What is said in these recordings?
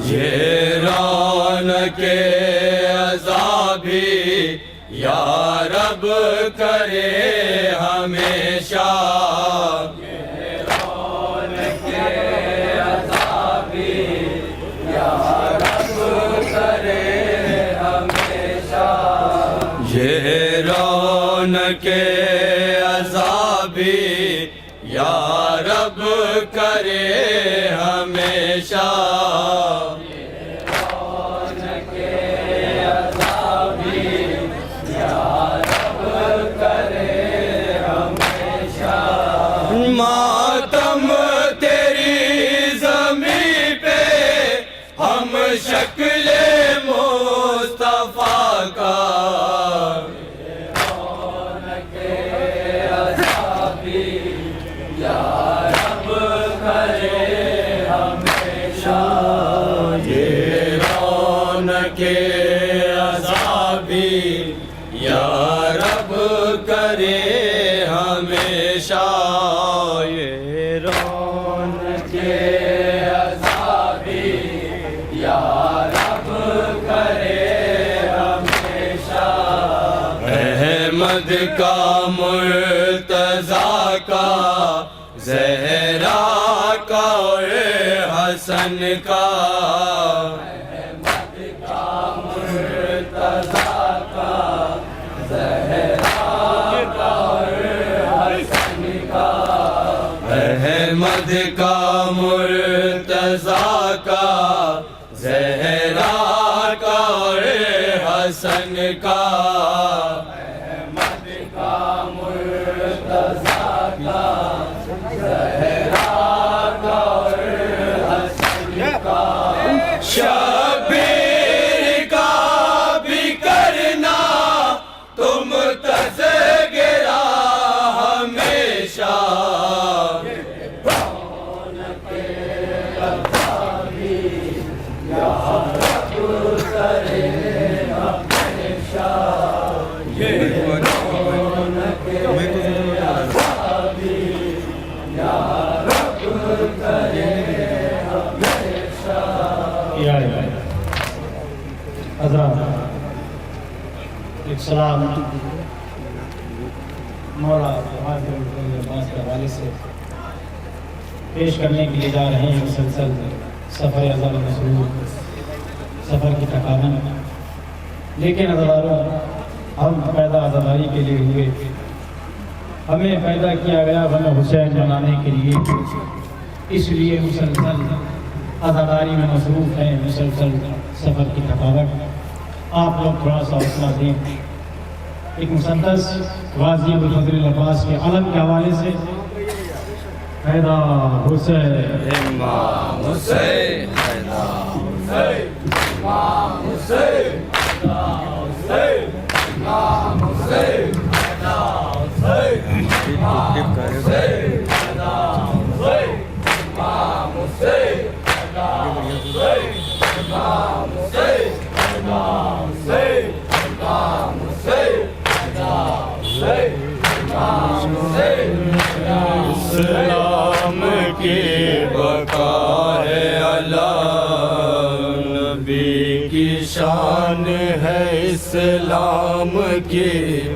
یہ رونق عذابی یا رب کرے ہمیشہ، یہ رونق عذابی یا رب کرے ہمیشہ، یہ رونق عذابی یا رب کرے ہمیشہ، ماتم تیری زمین پہ ہم شکل مصطفیٰ کا، رونق عذابی یا رب کرے ہمیشہ، یہ رونق عذابی یا رب کرے ہمیشہ، یہ رونق عذابی یا رب کرے ہمیشہ، احمد کا مرتضیٰ کا زہرا کا اور حسن کا، احمد کا مرتضیٰ کا زہرا کا اور حسن کا، احمد کا مرتضیٰ کا زہرا کا اور حسن کا، احمد کا مرتضیٰ کا زہرا کا اور حسن کا، شبیر کا بھی کرنا تم تذکرہ ہمیشہ، حضرات ایک سلام مولا عباس کے حوالے سے پیش کرنے کے لیے جا رہے ہیں، مسلسل سفر عذاب مسرور، سفر کی تکامل، لیکن عزاداروں ہم پیدا عزاداری کے لیے ہوئے، ہمیں پیدا کیا گیا غم حسین منانے کے لیے، اس لیے مسلسل عزاداری میں مصروف ہیں، مسلسل سفر کی تھکاوٹ۔ آپ لوگ تھوڑا سا حوصلہ دیں۔ ایک مسدس غازی ابوالفضل العباس کے علم کے حوالے سے، پیدا حسین امام حسین، پیدا حسین، امام حسین، پیدا حسین، امام حسین، پیدا حسین، امام حسین، پیدا حسین، امام حسین، پیدا حسین، امام حسین، پیدا حسین، امام حسین، پیدا حسین، امام حسین۔ اسلام کی بقا ہے اللہ، نبی کی شان ہے اسلام کی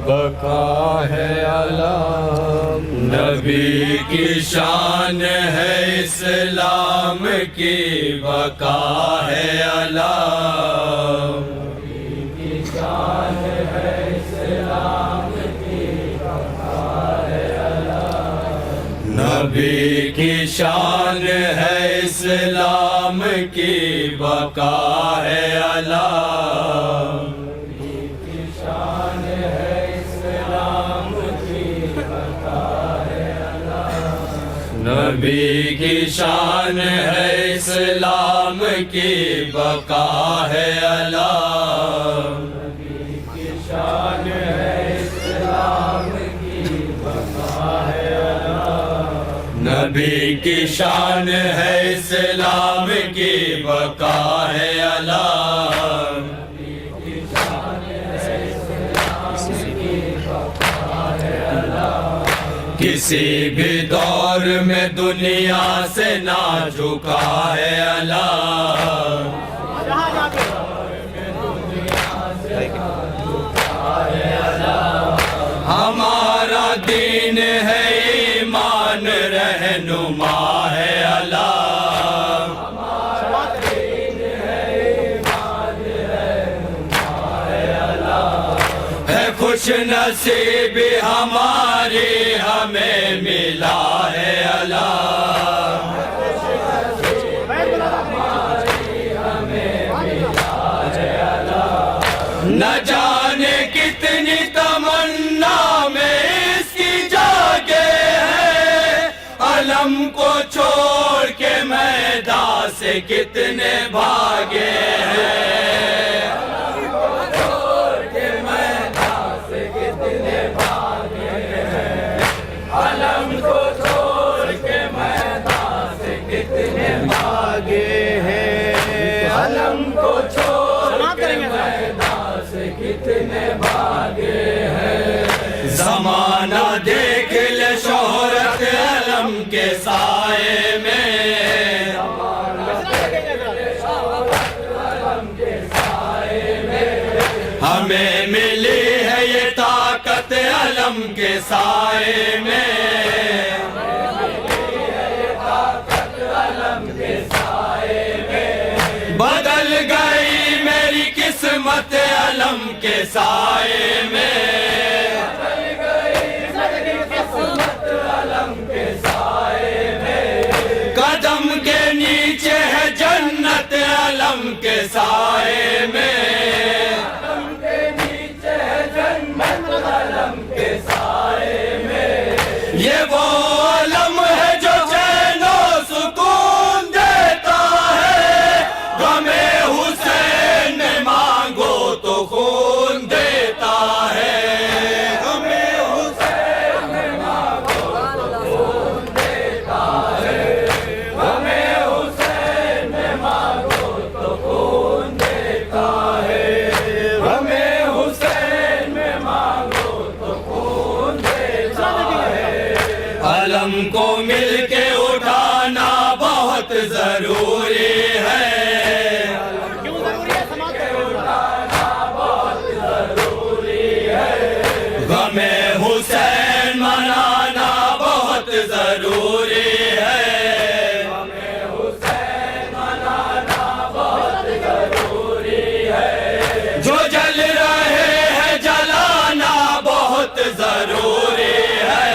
بقا ہے اللہ، نبی کی شان ہے اسلام کی بقا ہے اللہ، نبی کی شان ہے اسلام کی بقا ہے اللہ، نبی کی شان ہے اسلام کی بقا ہے اللہ، نبی کی شان ہے اسلام کی بقا ہے اللہ، نبی کی شان ہے اسلام کی بقا ہے اللہ، نبی کی شان ہے اسلام کی بقا ہے اللہ، نبی کی شان ہے اسلام کی بقا ہے اللہ، نبی کی شان ہے اسلام کی بقا ہے اللہ، کسی بھی دور میں دنیا سے نہ جھکا ہے اللہ، خوش نصیب ہمارے ہمیں ملا ہے اللہ، نہ جانے کتنی تمنا میں اس کی جاگے ہے، علم کو چھوڑ کے میدان سے کتنے بھاگے ہیں، علم کو چھوڑ کے میدان سے کتنے بھاگے ہیں، علم کو چھوڑ کے میدان سے کتنے بھاگے ہیں، زمانہ دیکھ لے شہرت علم کے سائے میں، ہمیں ملی ہے یہ طاقت علم کے سائے میں، بدل گئی میری قسمت علم کے سائے میں، قدم کے نیچے ہے جنت علم کے سائے میں، یہ وہ علم ہے جو چین و سکون دیتا ہے، غم حسین میں مانگو تو خون دیتا ہے، غم حسین میں مانگو تو خون دیتا ہے، غم حسین میں مانگو تو خون دیتا ہے، غم حسین میں مانگو تو خون دیتا ہے، علم کو مل کے اٹھانا بہت ضروری ہے، غم حسین منانا بہت ضروری ہے، غم حسین منانا بہت ضروری ہے، جو جل رہے ہیں جلانا بہت ضروری ہے،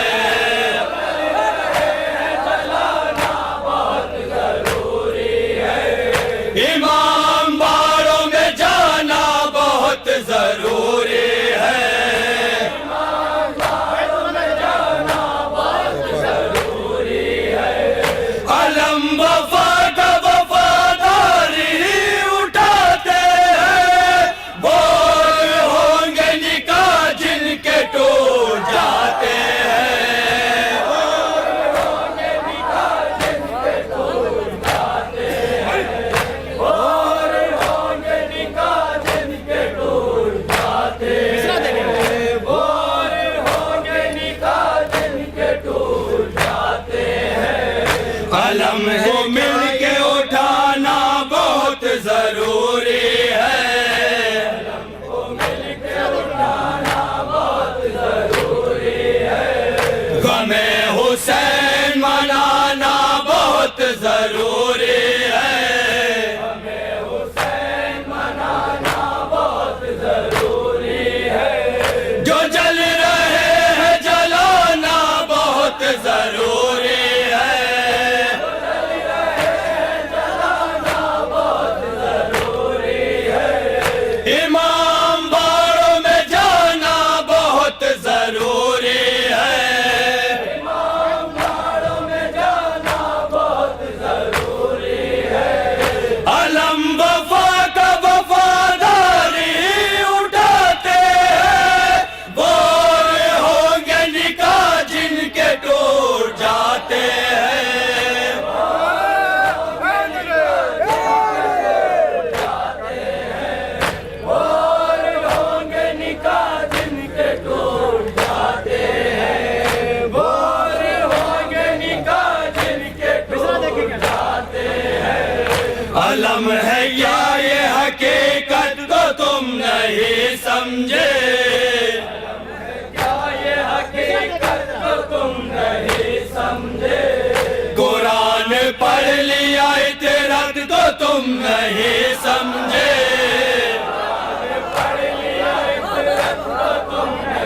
امام باروں میں جانا بہت ضروری ہے، امام باروں میں جانا بہت ضروری ہے، علم وفا کا وفاداری اٹھاتے ہیں، بول ہوں گے نکاح جن کے ٹوٹ جاتے ہیں، علم کو مل کے اٹھانا بہت ضروری ہے، علم کو مل کے اٹھانا بہت ضروری ہے، غم حسین منانا بہت ضروری ہے، غم حسین منانا بہت ضروری ہے، جو جل رہے ہیں جلانا بہت ضروری ہے، امام باروں میں جانا بہت ضروری ہے، امام باروں میں جانا بہت ضروری ہے، علم وفا کا وفاداری اٹھاتے ہیں، بول ہوں گے نکاح جن کے ٹوٹ جاتے ہیں، علم ہے یا یہ حقیقت تو تم نہیں سمجھے، کیا یہ حقیقت تو تم نہیں سمجھے، قرآن پڑھ لیا اطرت تو تم نہیں سمجھے، پڑھ لیا اطرت تو تم نہیں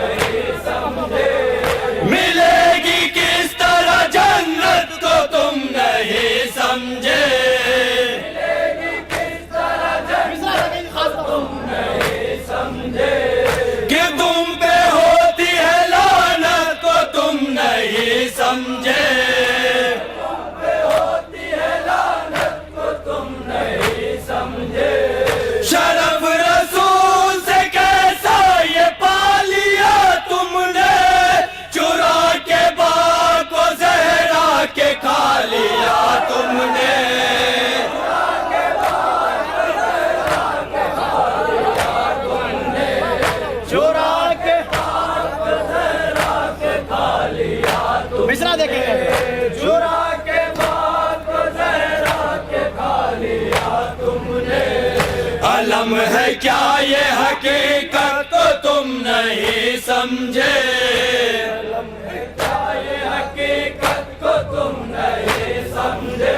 علم ہے کیا یہ حقیقت کو تم نہیں سمجھے علم ہے کیا یہ حقیقت کو تم نہیں سمجھے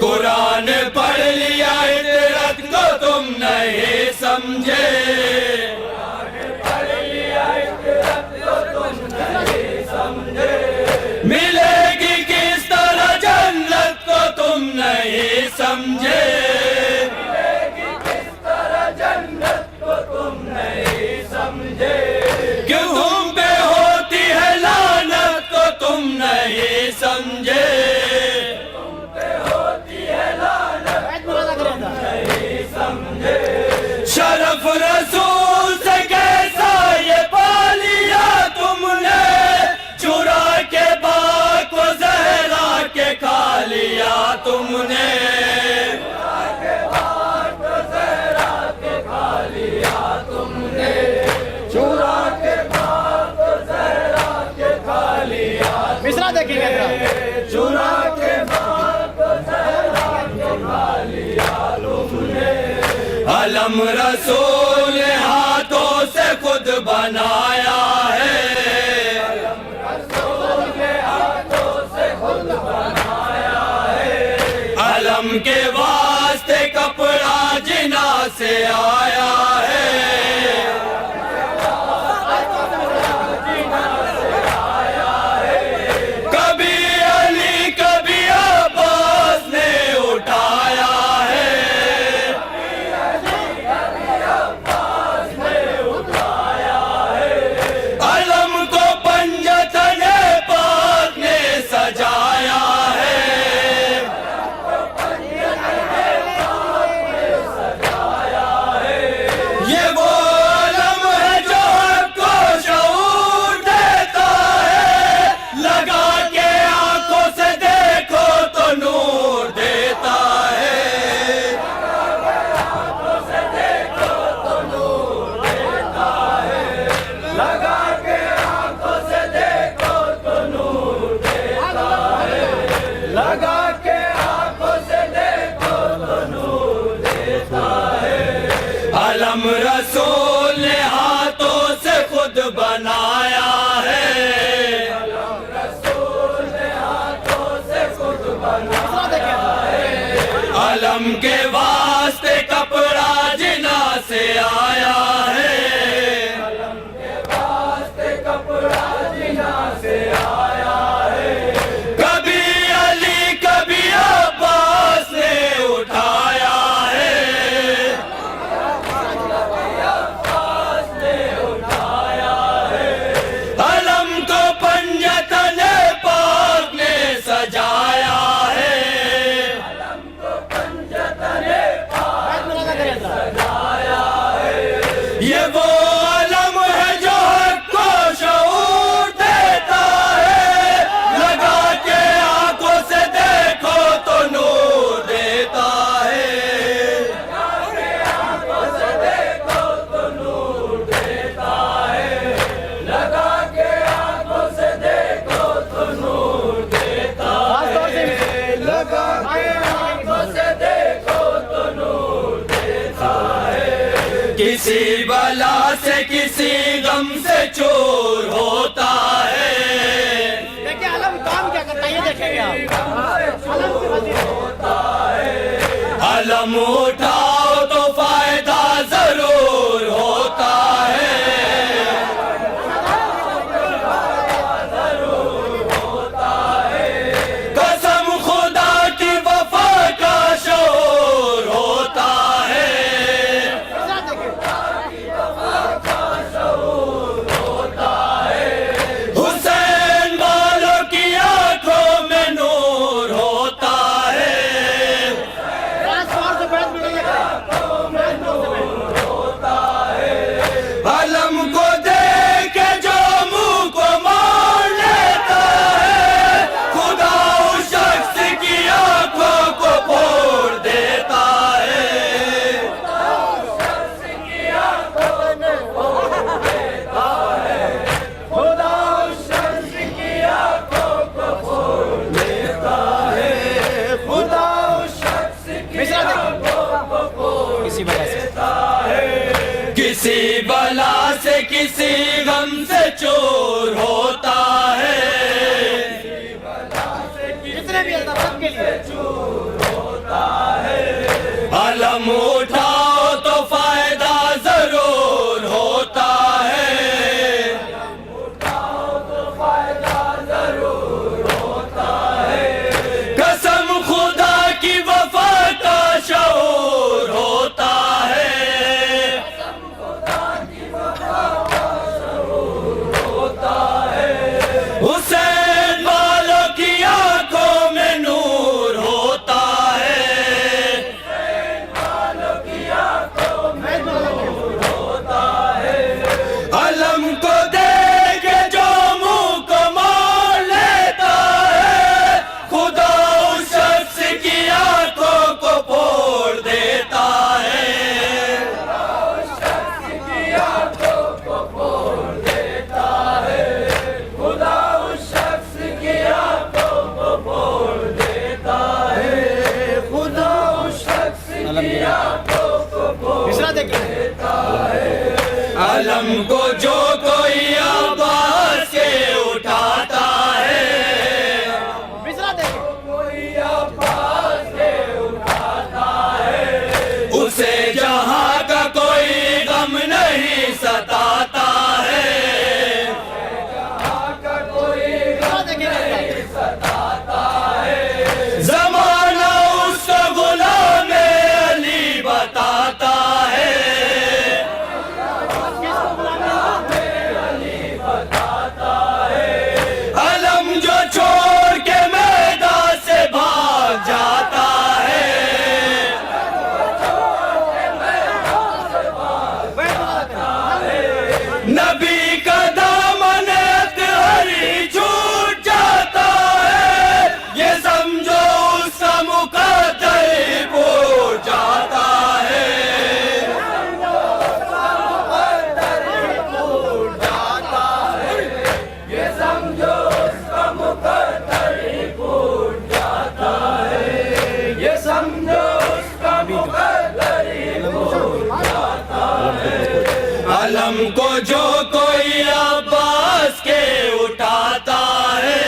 قرآن پڑھ لیا عطرت کو تم نہیں سمجھے قرآن پڑھ لیا عطرت کو تم نہیں سمجھے ملے گی کس طرح جنت کو تم نہیں سمجھے کیوں تم پہ ہوتی ہے لعنت کو تم نہیں سمجھے تم پہ ہوتی ہے لعنت کو تم نہیں سمجھے شرف رسول سے کیسا یہ پا لیا تم نے چرا کے باغ کو زہرا کے کھا لیا تم نے مصرا دیکھیں گے چرا کے باغ کو زہرا کے کھا لیا تم نے علم رسول نے ہاتھوں سے خود بنایا ہے علم رسول نے ہاتھوں سے خود بنایا ہے علم کے واسطے کپڑا جنا سے آیا ہے علم رسول نے ہاتھوں سے خود بنایا ہے علم رسول نے ہاتھوں سے خود بنایا ہے علم کے واسطے کپڑا جنا سے آیا ہے علم کے واسطے کپڑا جنا سے آیا ہے کبھی علی کبھی عباس نے اٹھایا یہ وہ علم ہے جو حق کو شعور دیتا ہے لگا کے آنکھوں سے دیکھو تو نور دیتا ہے لگا کے آنکھوں سے دیکھو تو نور دیتا ہے لگا کے آنکھوں سے دیکھو تو نور دیتا ہے لگا کے آنکھوں سے دیکھو تو نور دیتا ہے کسی بلا سے کسی غم سے چور ہوتا ہے دیکھیں علم کام کیا کرتا ہے یہ دیکھیں گے آپ علم اٹھاؤ تو فائدہ ضرور ہوتا ہے قسم خدا کی وفا کا شعور ہوتا ہے حسین والوں کی آنکھوں میں نور ہوتا ہے سے کسی غم سے چور ہوتا ہے جتنے بھی اللہ سب کے لیے علم اٹھاؤ تو فائدہ ضرور ہوتا ہے قسم خدا کی وفا کا شعور ہوتا ہے حسین والوں کی آنکھوں میں نور ہوتا ہے علم کو دیکھ کے جو منہ کو موڑ لیتا ہے خدا اس شخص کی آنکھوں کو پھوڑ دیتا ہے مصرع دیکھیں علم کو جو کوئی آواز کے اٹھاتا ہے مصرع دیکھیں اسے جہاں کا کوئی غم نہیں ستاتا ہے مصرع دیکھیں زمانہ اس کو غلام علی بتاتا ہے علم جو چھوڑ کے میدان سے بھاگ جاتا ہے نبی کا دامن اطہری چھوٹ جاتا ہے یہ سمجھو اس کا مقدر پھوٹ جاتا ہے علم کو جو کوئی عباس کے اٹھاتا ہے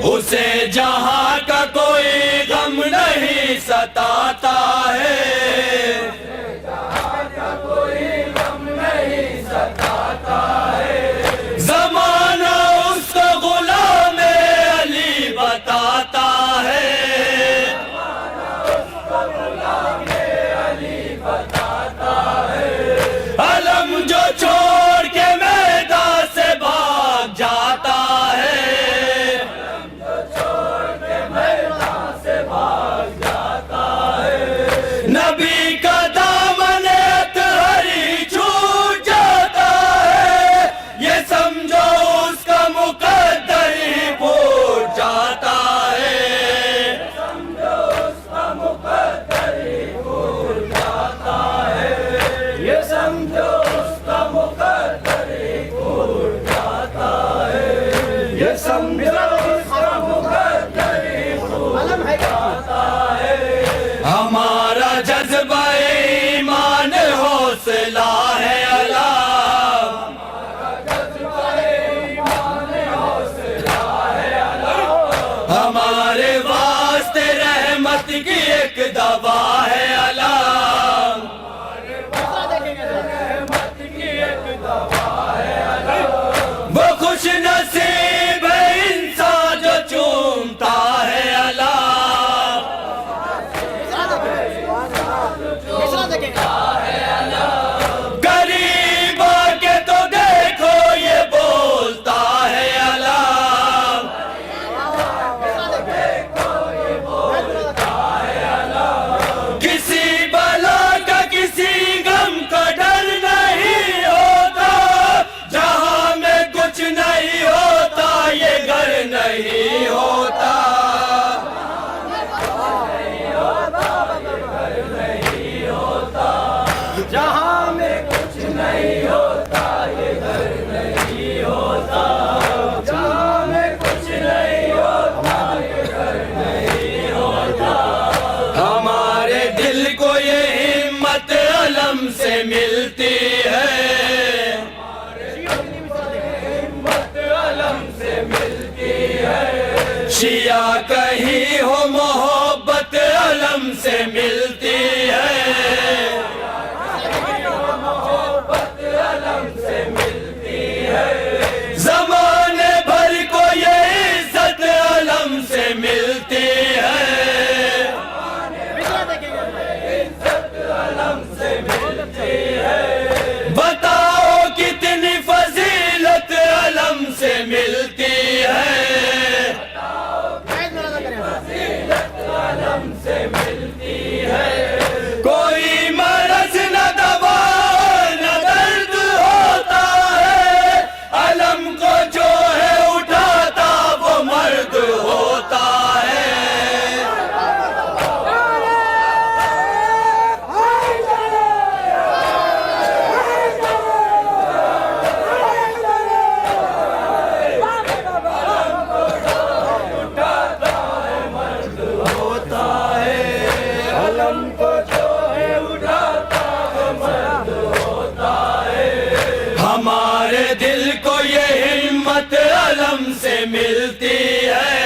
اسے جہاں کا کوئی غم نہیں ستاتا ہے زمانہ اس کو غلام علی بتاتا ہے علم جو چھوڑ کے میدان سے بھاگ جاتا ہے نبی کا دامن اطہری چھوٹ جاتا ہے یہ سمجھو اس کا مقدر ہی پھوٹ جاتا ہے علم ہے ہمارا جذبہ ایمان حوصلہ ہے علم ہمارے واسطے رحمت کی ایک دوا ہے علم مصرع دیکھیں وہ خوش نصیب ہے انسان جو چومتا ہے علم مصرع دیکھیں قریب آ کے تو دیکھو یہ بولتا ہے علم مصرع دیکھیں شیعہ کہیں ہو محبت علم سے ملتی ہے زمانے بھر کو یہ عزت علم سے ملتی ہے بتاؤ کتنی فضیلت علم سے ملتی ہے کوئی مرض نہ دوا نہ درد ہوتا ہے علم کو جو ہے اٹھاتا وہ مرد ہوتا ہے ہمارے دل کو یہ ہمت علم سے ملتی ہے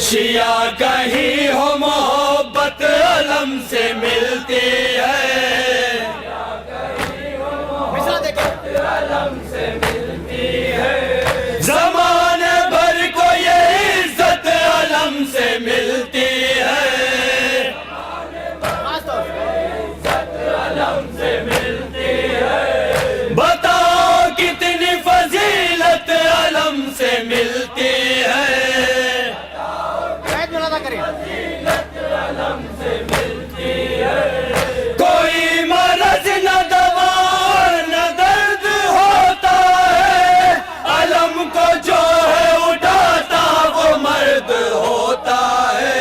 شیعہ کہیں ہو محبت علم سے ملتی ہے زمانے بھر کو یہ عزت علم سے ملتی ہے بتاؤ کتنی فضیلت علم سے ملتی ہے کوئی مرض نہ دوا نہ درد ہوتا ہے علم کو جو ہے اٹھاتا وہ مرد ہوتا ہے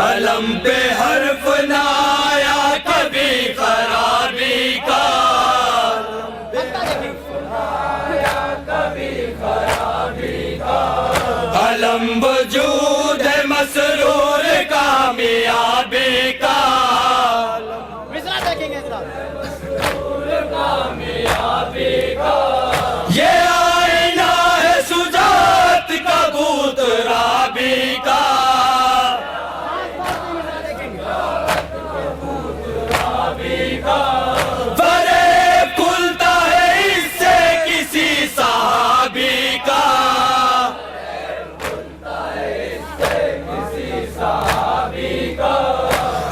علم پہ حرف نہ آیا کبھی خرابی کا علم وجود ہے مسرور کامیابی کا یہ آئینہ ہے سجات کا بوت رابی کا فریب کھلتا ہے اس سے کسی صحابی کا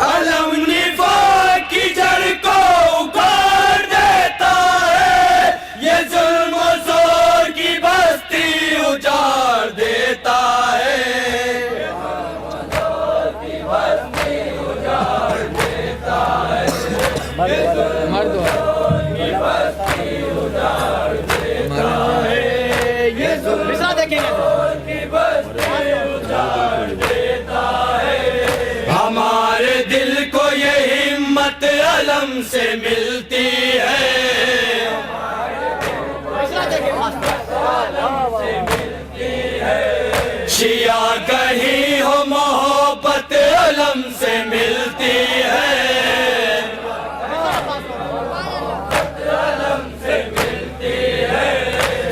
علم نفاق کی جڑ کو اکھاڑ دیتا ہے یہ ظلم و زور کی بستی اجاڑ دیتا ہے ہمارے دل کو یہ ہمت علم سے ملتی ہے شیعہ کہیں ہو محبت علم سے ملتی ہے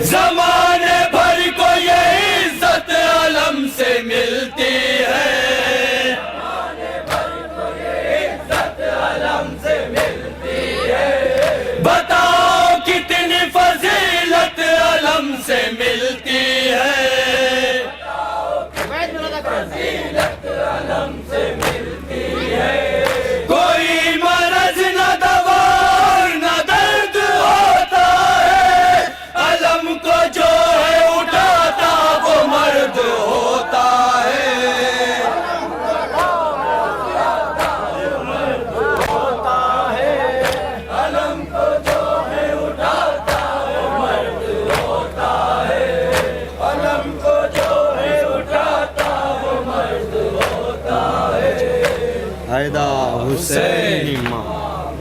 زمانے بھر کو یہ عزت علم سے ملتی ہے بتاؤ کتنی فضیلت علم سے ملتی ہے کوئی مرض نہ دوا نہ درد ہوتا ہے علم کو جو ہے اٹھاتا وہ مرد ہوتا ہے حیدر حسین امام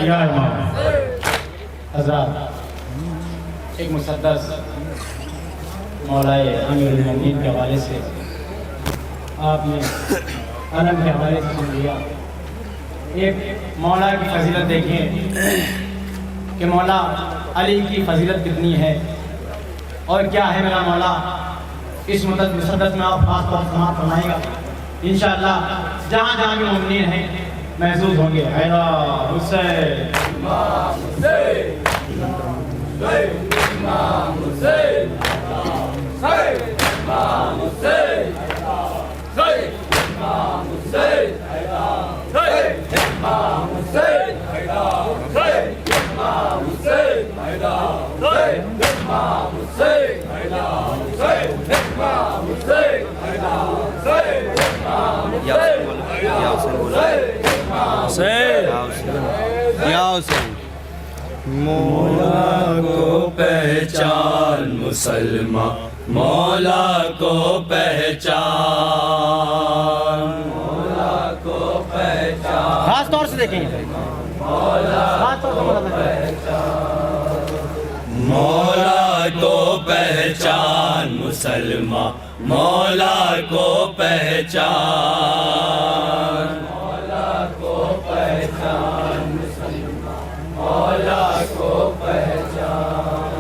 یا امام حضرات، ایک مسدس مولائے امیر المومنین کے حوالے سے آپ نے علم کے حوالے سے سن لیا۔ ایک مولا کی فضیلت دیکھیں کہ مولا علی کی فضیلت کتنی ہے اور کیا ہے میرا مولا۔ اس مسدس میں آپ خاص طور سے سماعت فرمائے گا انشاءاللہ، جہاں جہاں بھی مومنین ہیں محسوس ہوں گے۔ حیدر حسین امام حسین، امام حسین، امام حسین، امام حسین، امام حسین، امام حسین، امام حسین، مولا کو پہچان مسلمان، مولا کو پہچان، مولا کو پہچان، خاص طور سے دیکھیں گے، خاص طور سے مولا کو پہچان مسلمان، مولا کو پہچان، مولا کو پہچان مسلمان، مولا کو پہچان،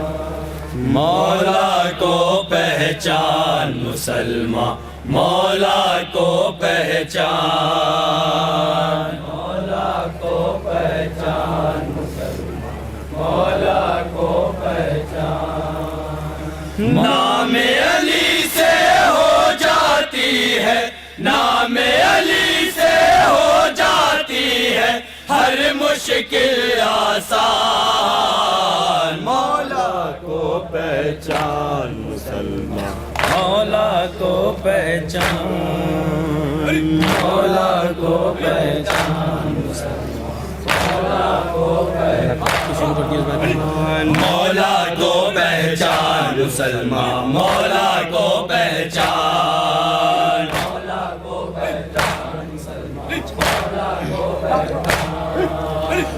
مولا کو پہچان مسلمان، مولا کو پہچان، مولا کو پہچان مسلمان، مولا کو پہچان۔ نام علی سے ہو جاتی ہے، نام علی سے ہو جاتی ہے ہر مشکل آسان، مولا کو پہچان مسلمان، مولا کو پہچان، مولا کو پہچان مولا کو پہچان، مولا کو پہچان مسلمان، مولا کو پہچان، مولا کو پہچان مسلمان،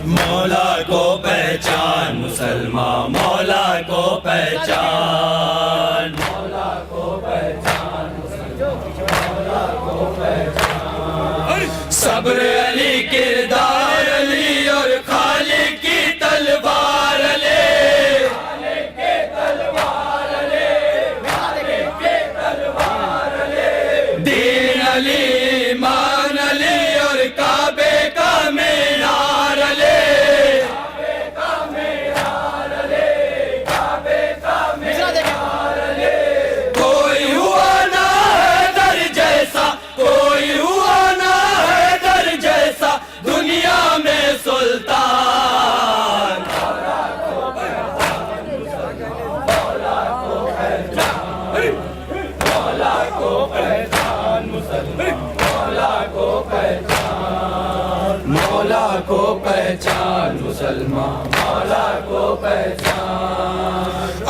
مولا کو پہچان مسلمان، مولا کو پہچان، مولا کو پہچان مولا کو پہچان، صبر علی کردار علی اور خالق کی تلوار علی، خالق کی تلوار علی، خالق کی تلوار علی، دین علی ایمان علی اور کعبے کا مینار علی، کعبے کا مینار علی، کعبے کا مینار علی، کوئی ہوا نہ ہے در جیسا، کوئی ہوا نہ ہے در جیسا دنیا میں سلطان، مولا کو پہچان مولا کو پہچان، مولا کو پہچان مسلمان، مولا کو پہچان، مولا کو پہچان مسلمان، مولا کو پہچان۔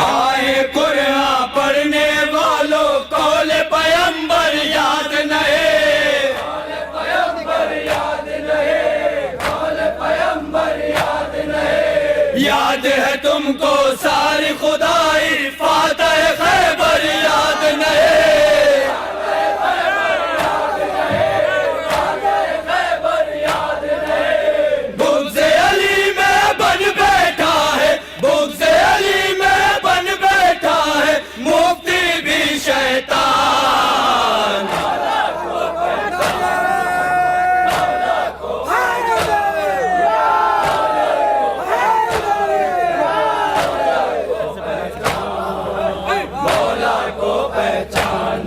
آئے قرآن پڑھنے والوں قول پیغمبر یاد نہیں، قول پیغمبر یاد نہیں، قول پیغمبر یاد نہیں، یاد ہے تم کو ساری خدائی فاتح خیبر یاد نہیں، بغض علی میں بن بیٹھا ہے، بغض علی میں بن بیٹھا ہے مفتی بھی شیطان، مولا کو پہچان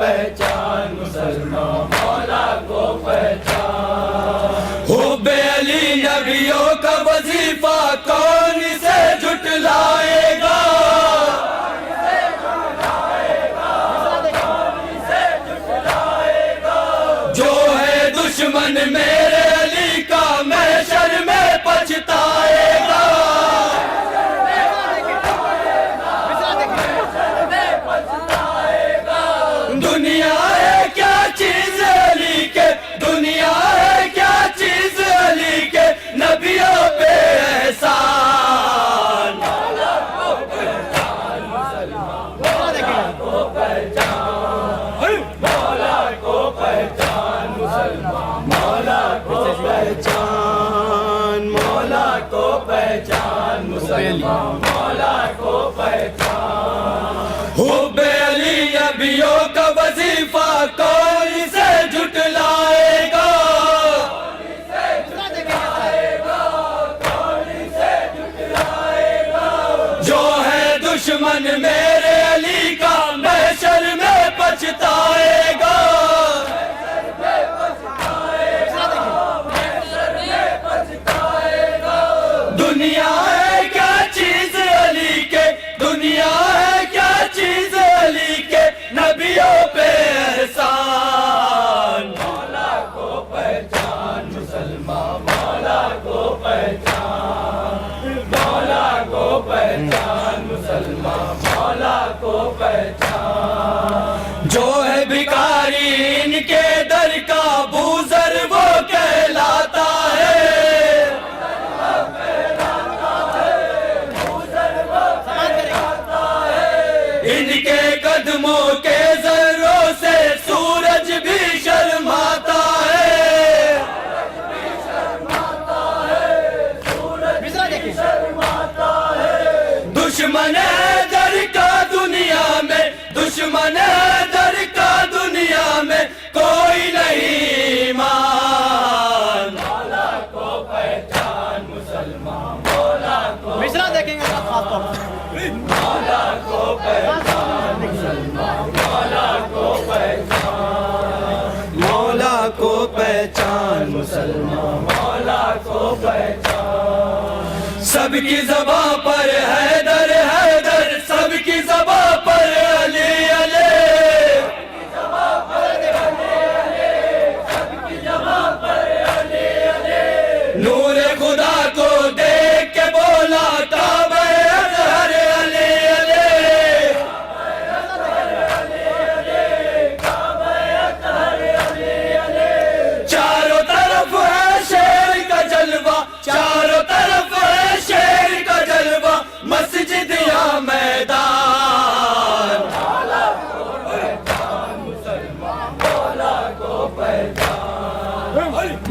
پہچان مسلمان مولا کو پہچان حب علی نبیوں کا وظیفہ کون سے جھٹلائے گا جو ہے دشمن میرے علی کا محشر میں پچھتائے گا دنیا ہے کیا چیز علی کے دنیا ہے کیا چیز علی کے نبیوں پہ احسان مولا کو پہچان مسلمان مولا کو پہچان مولا کو پہچان مسلمان مولا کو پہچان مولا کو پہچان مسلمان مولا کو پہچان حب علی نبیوں کا وظیفہ کون سے جھٹلائے گا جو ہے دشمن میرے علی کا محشر میں پچھتائے گا دنیا ہے کیا چیز علی کے دنیا ہے کیا چیز علی کے نبیوں پہ احسان مولا کو پہچان مسلمان مولا کو پہچان مولا کو پہچان مسلمان مولا کو پہچان جو ہے بھکاری ان کے در کا بوزر وہ کہلاتا ہے ان کے قدموں کے ذروں سے سورج بھی شرماتا ہے دشمن ہے در کا دنیا میں دشمن ہے در کا دنیا میں کوئی نہیں ایمان مولا کو پہچان مسلمان مولا کو مصرع دیکھیں گے خاص طور پر مولا کو پہچان مسلمان مولا کو پہچان مولا کو پہچان مسلمان مولا کو پہچان سب کی زباں پر حیدر حیدر سب کی زباں پر علی علی نور خدا کو دیکھ کے بولا کعبہ اطہر علی علی چاروں طرف ہے شیر کا جلوہ چاروں طرف ہے شیر کا جلوہ مسجد یا میدان مولا کو پہچان مسلمان مولا کو پہچان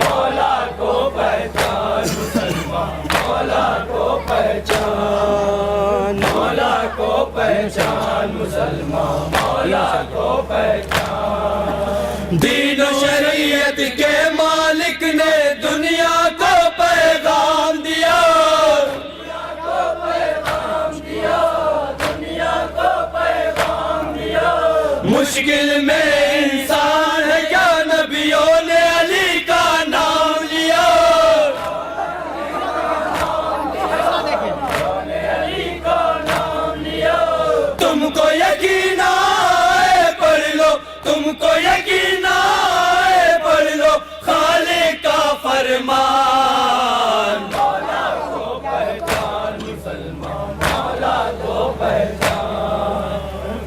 مولا کو پہچان مسلمان مولا کو پہچان مولا کو پہچان مسلمان مولا کو پہچان دین و شریعت کے مالک نے دنیا کو پیغام دیا مشکل میں انسان ہے کیا نبیوں نے علی کا نام لیا تم کو یقین آئے پڑھ لو تم کو یقین آئے پڑھ لو خالق کا فرمان مولا کو پہچان مسلمان مولا کو پہچان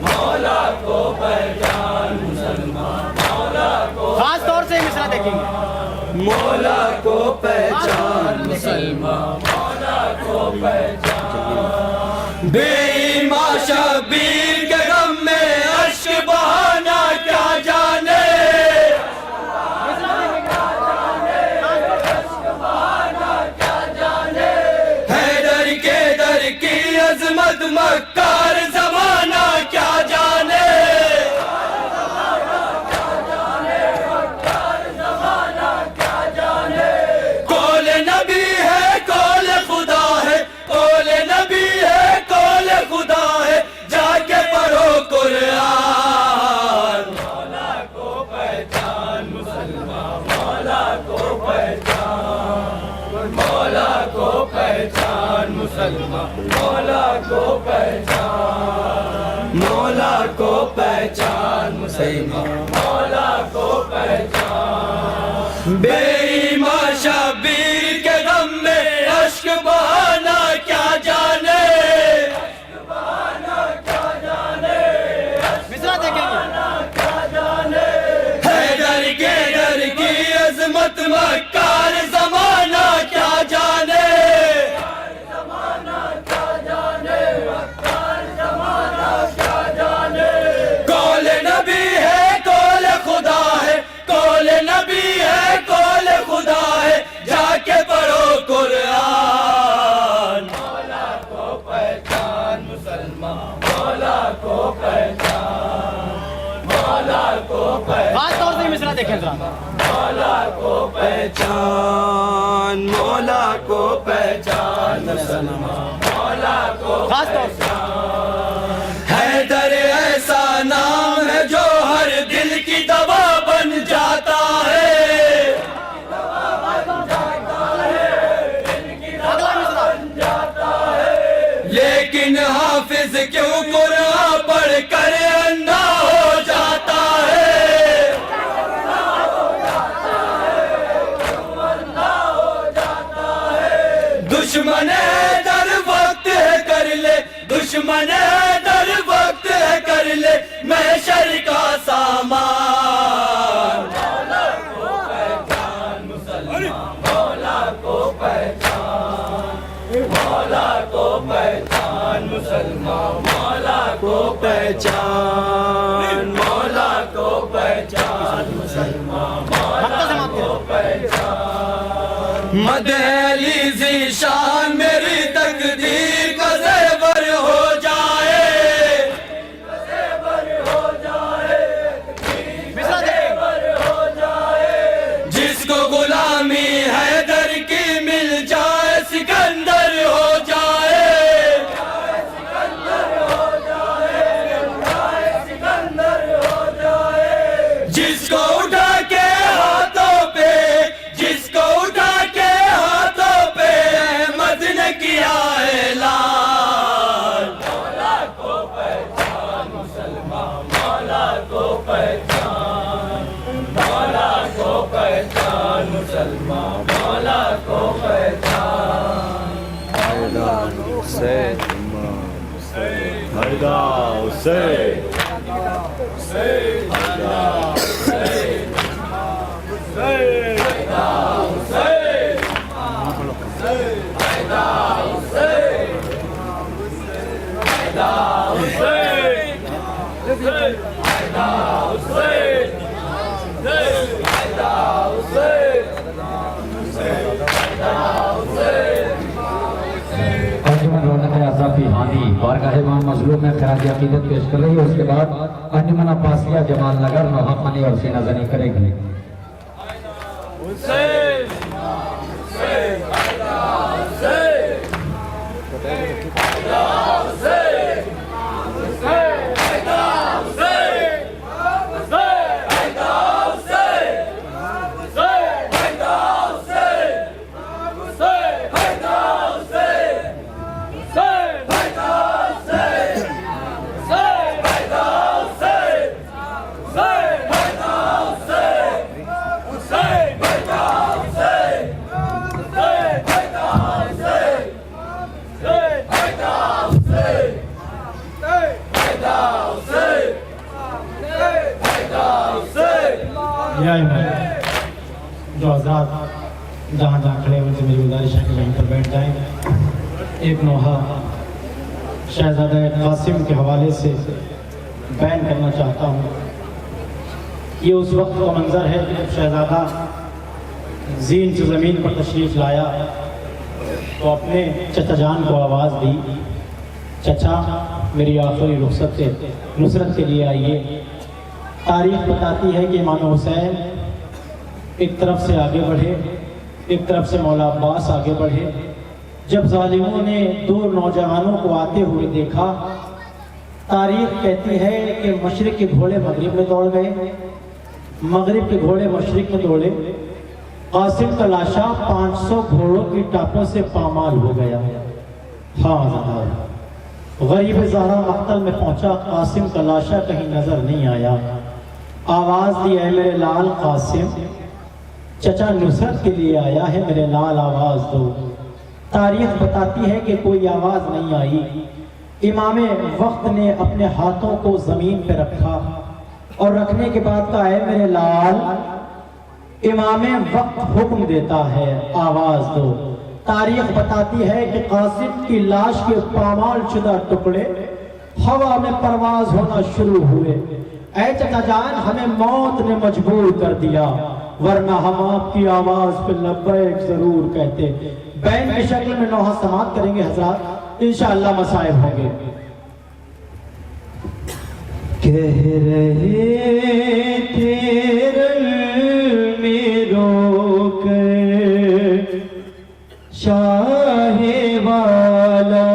مولا کو پہچان مسلمان مولا کو خاص طور سے مصرع دیکھیں گے مولا کو پہچان مسلمان مولا کو پہچان بے ایمان شبیر کے غم میں اشک بہانا کیا جانے حیدر کے در کی عظمت مکار زمانہ کیا جانے کول نبی ہے کول خدا ہے کول نبی ہے کول مسلمان مولا کو پہچان مولا کو پہچان مسلمان مولا کو پہچان بے ایمان شبیر کے غم میں اشک بہانا کیا جانے مصرع دیکھیں گے حیدر کے ڈر کی عظمت مکار زمانہ کیا جانے کول نبی ہے کول خدا ہے کول نبی ہے کول خدا ہے جا کے پڑھو قرآن مولا کو پہچان مسلمان مولا کو پہچان مولا کو پہچان خاص طور سے مصرع دیکھیں ذرا مولا کو پہچان مولا کو پہچان مسلمان مولا کو خاص طور سے حیدر ایسا نام ہے جو ہر دل کی دوا بن جاتا ہے اگلا مصرع لیکن حافظ کیوں قرآن پڑھ کر اندھا ہو جاتا ہے دشمن ہے در وقت ہے کر لے دشمن ہے در وقت ہے کر لے محشر کا سامان مولا کو پہچان مسلمان مولا کو پہچان مولا کو پہچان مسلمان مولا کو پہچان مولا کو پہچان مسلمان مولا کو پہچان مدح علی ذیشان میری تقدیر کا زیور ہو جائے مصرع دیکھیں جس کو غلامی حیدر کی مل جائے سکندر ہو جائے جس کو اٹھا کے ہاتھوں پہ جس کو اٹھا کے ہاتھوں پہ احمد نے کیا اعلان مولا کو پہچان مسلمان مولا کو پہچان مولا کو پہچان مسلمان مولا کو پہچان انجمن رونق اعزافی حامی بارگاہ امام مظلوم میں خراج عقیدت پیش کر رہی ہے. اس کے بعد انجمن عباسیہ جمال نگر نوحہ منی اور سینہ زنی کرے گی. یا امام جو آزاد جہاں جہاں کھڑے ہوئے سے میری گزارش ہے کہ وہیں پر بیٹھ جائیں. ایک نوحہ شہزادہ قاسم کے حوالے سے بیان کرنا چاہتا ہوں. یہ اس وقت کا منظر ہے کہ جب شہزادہ زین سے زمین پر تشریف لایا تو اپنے چچا جان کو آواز دی, چچا میری آخری رخصت سے نصرت کے لیے آئیے. تاریخ بتاتی ہے کہ امام حسین ایک طرف سے آگے بڑھے, ایک طرف سے مولا عباس آگے بڑھے. جب ظالموں نے دو نوجوانوں کو آتے ہوئے دیکھا, تاریخ کہتی ہے کہ مشرق کے گھوڑے مغرب میں دوڑ گئے, مغرب کے گھوڑے مشرق میں دوڑے. قاسم کا لاشا 500 گھوڑوں کی ٹاپوں سے پامال ہو گیا. ہاں جناب، غریب زہرا مقتل میں پہنچا، قاسم کا لاشا کہیں نظر نہیں آیا۔ آواز دی اے میرے لال قاسم، چچا نصرت کے لیے آیا ہے، میرے لال آواز دو۔ تاریخ بتاتی ہے کہ کوئی آواز نہیں آئی۔ امام وقت نے اپنے ہاتھوں کو زمین پہ رکھا اور رکھنے کے بعد کہا، اے میرے لال، امام وقت حکم دیتا ہے، آواز دو۔ تاریخ بتاتی ہے کہ قاسم کی لاش کے پامال شدہ ٹکڑے ہوا میں پرواز ہونا شروع ہوئے۔ اے چچا جان، ہمیں موت نے مجبور کر دیا، ورنہ ہم آپ کی آواز پہ لبیک ضرور کہتے۔ بین کی شکل میں نوحہ سماعت کریں گے حضرات، انشاءاللہ مسائب ہوں گے۔ کہہ رہے تھے رن میں رو کر شاہ والا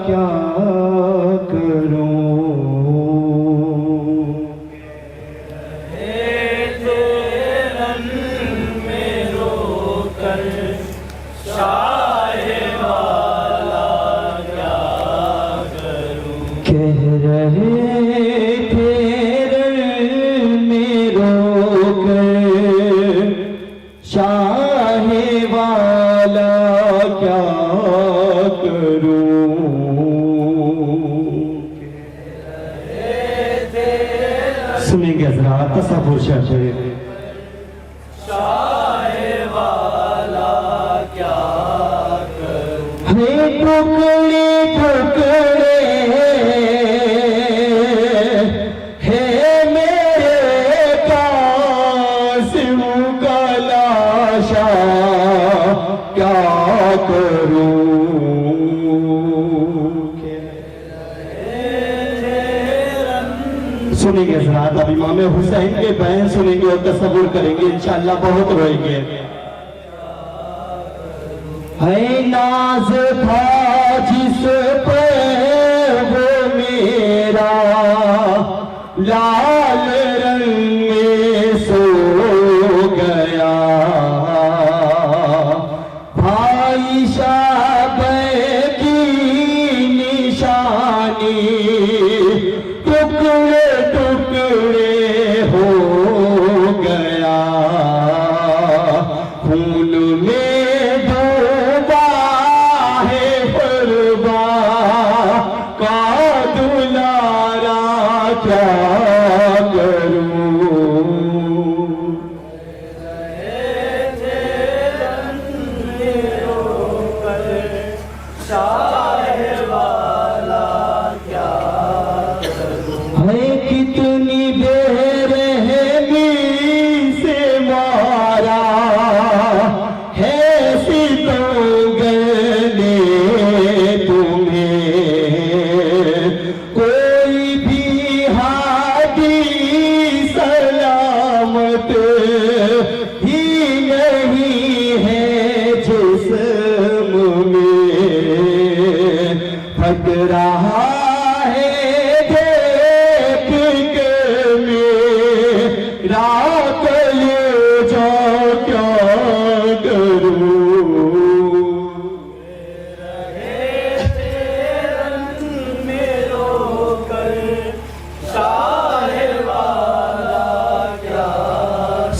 کیا کروں، کہہ رہے تھے رن میں رو کر شاہ والا کیا کروں، سنیں گے حضرات تصور شریف۔ ٹکڑے ٹکڑے ہے میرے قاسم کا لاشا کیا کروں، سنیں گے حضرات۔ اب امام حسین کے بیان سنیں گے اور تصور کریں گے، انشاءاللہ بہت روئیں گے۔ ہے ناز تھا جس پر وہ میرا لال رنگ میں سو گیا، بھائی شابہ کی نشانی ٹکڑے ٹکڑے ہو گیا، خون میں کتنی بے رحمی سے مارا ہے ستم گلے تمہیں، کوئی بھی ہادی سلامت ہی نہیں ہے جسم میں، پھٹ رہا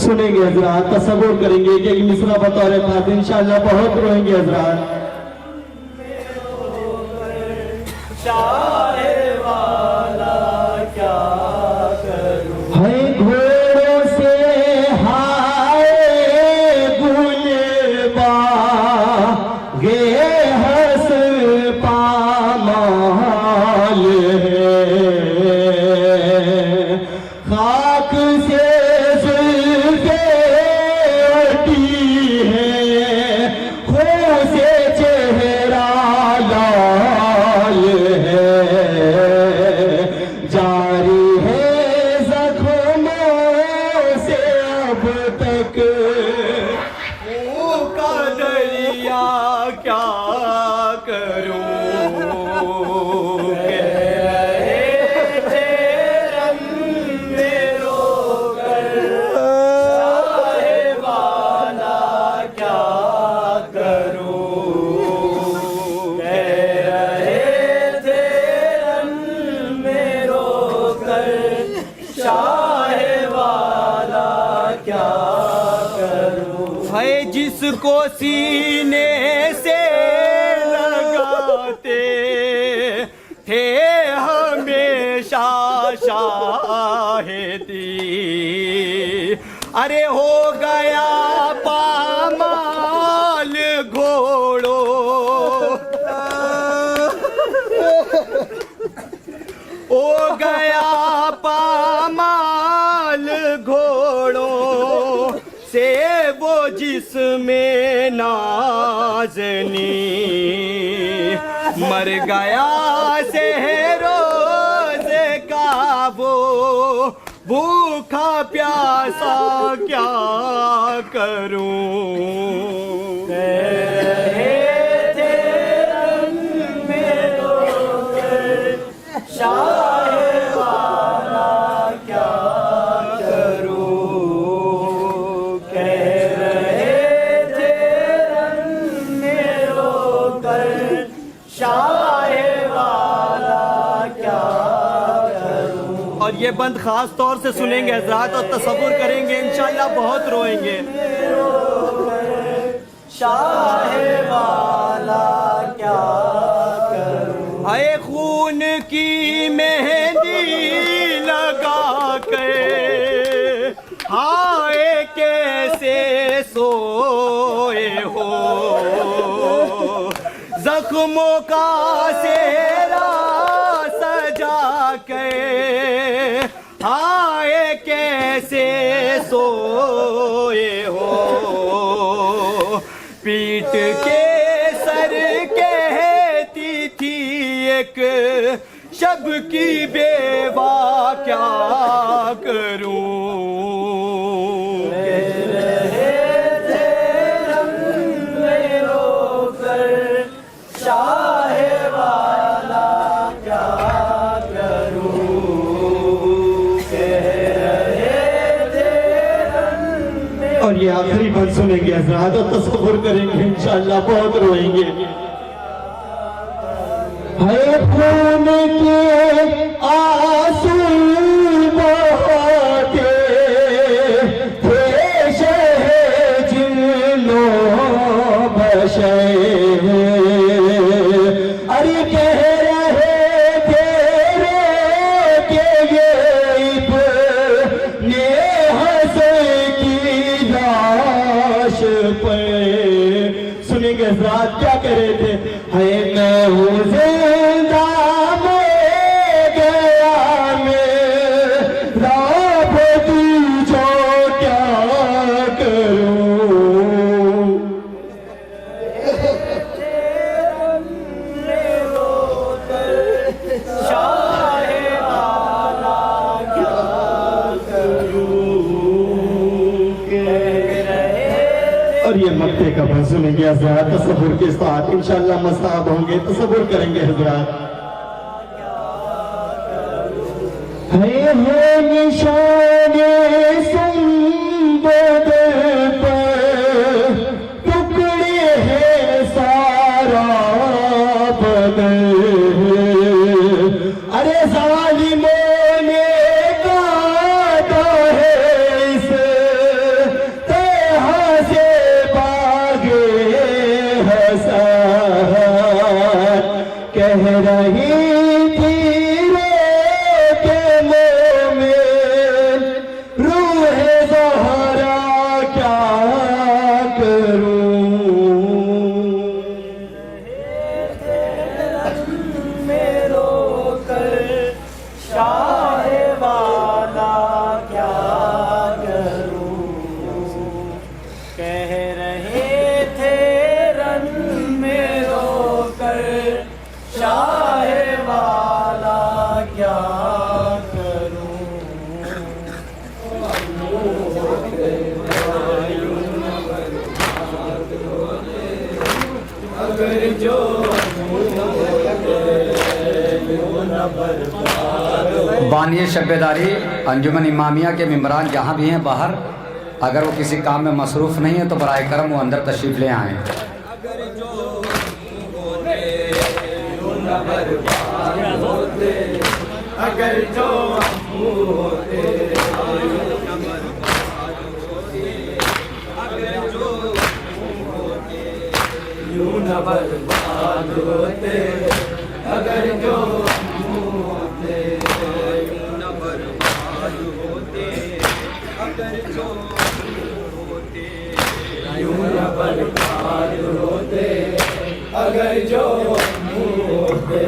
سنیں گے حضرات، تصور کریں گے کہ ایک مصرع بطور خاتم انشاءاللہ بہت روئیں گے حضرات۔ ہے گھوڑوں سے ہائے گلبا گے ہس پامال ہے، خاک سے جس کو سینے سے لگاتے تھے ہمیشہ شاہدی، ارے ہو گیا پامال گھوڑوں، ہو گیا پامال گھوڑوں سے وہ جس میں نازنی، مر گیا روز کا وہ بھوکھا پیاسا کیا کروں، اور یہ بند خاص طور سے سنیں گے حضرات اور تصور کریں گے انشاءاللہ بہت روئیں گے۔ شاہ والا کیا کروں، اے خون کی مہندی لگا کے ہائے کیسے سوئے ہو، زخموں کا سہرا سجا کے ہائے کیسے سوئے ہو، پیٹ کے سر کہتی تھی ایک شب کی بیوہ کیا کروں، اور یہ آخری بند سنیں گے حضرات اور تصور کریں گے انشاءاللہ بہت روئیں گے۔ ہے خون کے آنسو بہاتے تھے شہ جنو بشر، ارے کہہ رہے تیرے کہ یہ ابن حسن کی لاش پہ، سنیں گے حضرات کیا کہہ رہے تھے، ہے میں ہوں زندہ میں گیا میرا بھتیجا کیا کروں، اور یہ مکے کا بند سنیں گے حضرات تصور کے ساتھ انشاءاللہ مستعب ہوں گے، تصور کریں گے حضرات۔ ہے نشان سنبد پر ٹکڑے ہیں سارا بدن، ارے ظالموں نے کاٹا ہے اس تہا سے باغے حسن، کہہ رہی تھی کے مومن روح زہرا کیا کروں، میں رو کر شاہ والا کیا کروں، کہہ رہے تھے رن میں رو کر شاہ والا کیا کروں، اگر جو بانی شبیداری انجمن امامیہ کے ممبران جہاں بھی ہیں باہر، اگر وہ کسی کام میں مصروف نہیں ہے تو براہ کرم وہ اندر تشریف لے آئیں۔ اگر جو نہ برباد ہوتے اگر جو ہوتے، یوں نہ برباد ہوتے اگر جو ہوتے، یوں نہ برباد ہوتے اگر جو ہوتے،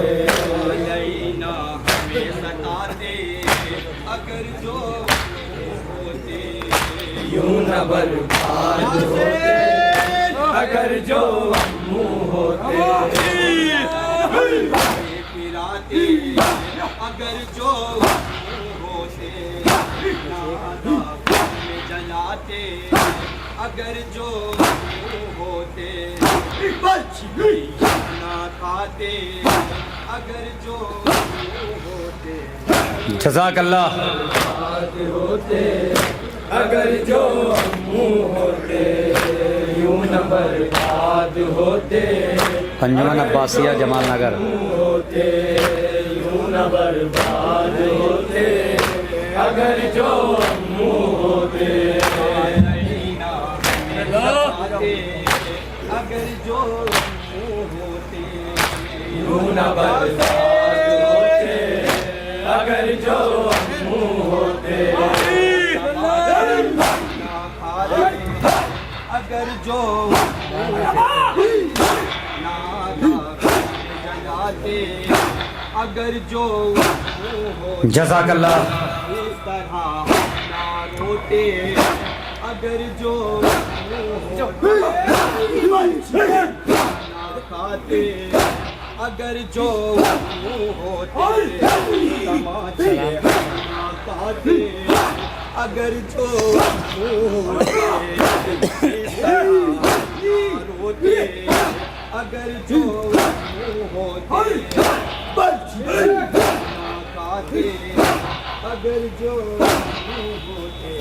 لینا ہمیں ستاتے اگر جو ہوتے، یوں نہ برباد ہوتے اگر جو ہوتے، پراتے اگر جو ہوتے، جلاتے اگر جو ہوتے، نہ کھاتے اگر جو ہوتے، جزاک اللہ. ہوتے اگر جو ہوتے، یوں نہ برباد ہوتے انجمن عباسیہ جمال نگر. ہوتے، یوں نہ برباد ہوتے اگر جو ہوتے، اگر جو ہوتے، یوں نہ برباد ہوتے اگر جو ہوتے، اگر جو جلاتے اگر جو جزاک اللہ. اس طرح نہ روتے اگر جو نہ کھاتے اگر جو ہوتے، تماچے نہ کھاتے اگر جو ہوتے، اس طرح نہ روتے اگر جو ہوتے، نہ کھاتے اگر جو ہوتے.